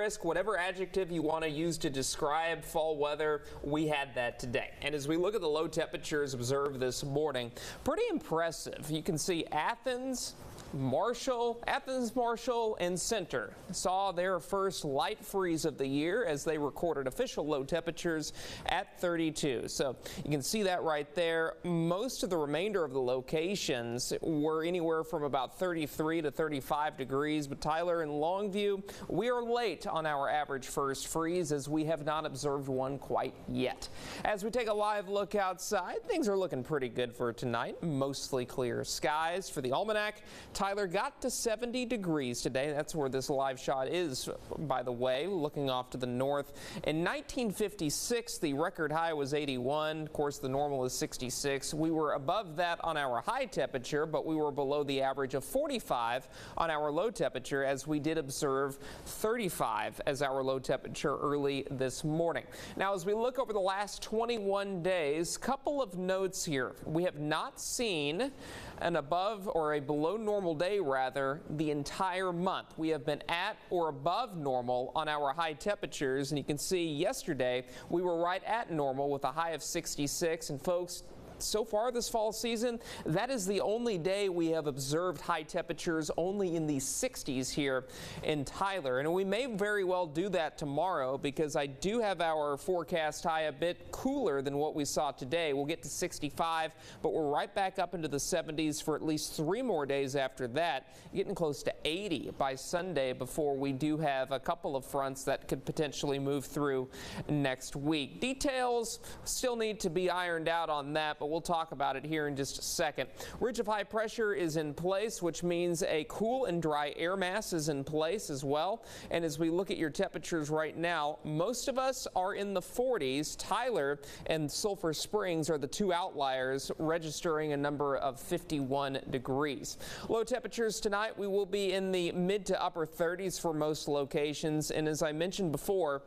brisk, whatever adjective you want to use to describe fall weather, we had that today. And as we look at the low temperatures observed this morning, pretty impressive. You can see Athens, Marshall, and Center saw their first light freeze of the year as they recorded official low temperatures at 32. So you can see that right there. Most of the remainder of the locations were anywhere from about 33 to 35 degrees. But Tyler and Longview, we are late on our average first freeze as we have not observed one quite yet. As we take a live look outside, things are looking pretty good for tonight. Mostly clear skies for the almanac. Tyler got to 70 degrees today. That's where this live shot is, by the way, looking off to the north. In 1956, the record high was 81. Of course, the normal is 66. We were above that on our high temperature, but we were below the average of 45 on our low temperature, as we did observe 35 as our low temperature early this morning. Now, as we look over the last 21 days, couple of notes here. We have not seen an above or a below normal day, rather, the entire month. We have been at or above normal on our high temperatures, and you can see yesterday we were right at normal with a high of 66. And folks, so far this fall season, that is the only day we have observed high temperatures only in the 60s here in Tyler. And we may very well do that tomorrow, because I do have our forecast high a bit cooler than what we saw today. We'll get to 65, but we're right back up into the 70s for at least 3 more days after that, getting close to 80 by Sunday before we do have a couple of fronts that could potentially move through next week. Details still need to be ironed out on that, but we'll talk about it here in just a second. Ridge of high pressure is in place, which means a cool and dry air mass is in place as well. And as we look at your temperatures right now, most of us are in the 40s. Tyler and Sulphur Springs are the 2 outliers, registering a number of 51 degrees. Low temperatures tonight, we will be in the mid to upper 30s for most locations. And as I mentioned before,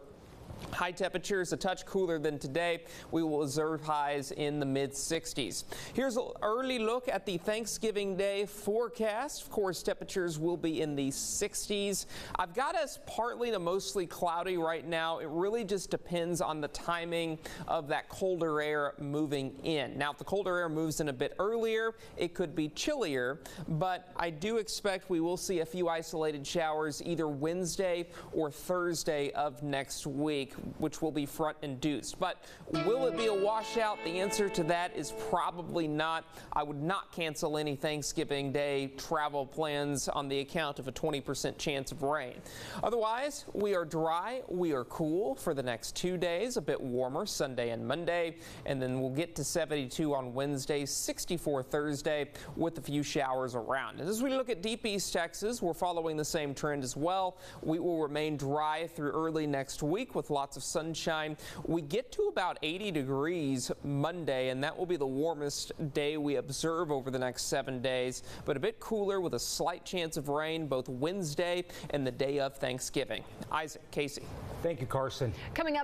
high temperatures a touch cooler than today. We will observe highs in the mid-60s. Here's an early look at the Thanksgiving Day forecast. Of course, temperatures will be in the 60s. I've got us partly to mostly cloudy right now. It really just depends on the timing of that colder air moving in. Now, if the colder air moves in a bit earlier, it could be chillier, but I do expect we will see a few isolated showers either Wednesday or Thursday of next week, which will be front induced. But will it be a washout? The answer to that is probably not. I would not cancel any Thanksgiving Day travel plans on the account of a 20% chance of rain. Otherwise, we are dry, we are cool for the next 2 days, a bit warmer Sunday and Monday, and then we'll get to 72 on Wednesday, 64 Thursday, with a few showers around. And as we look at deep East Texas, we're following the same trend as well. We will remain dry through early next week with lots of sunshine. We get to about 80 degrees Monday, and that will be the warmest day we observe over the next 7 days, but a bit cooler with a slight chance of rain both Wednesday and the day of Thanksgiving. Isaac, Casey. Thank you, Carson. Coming up.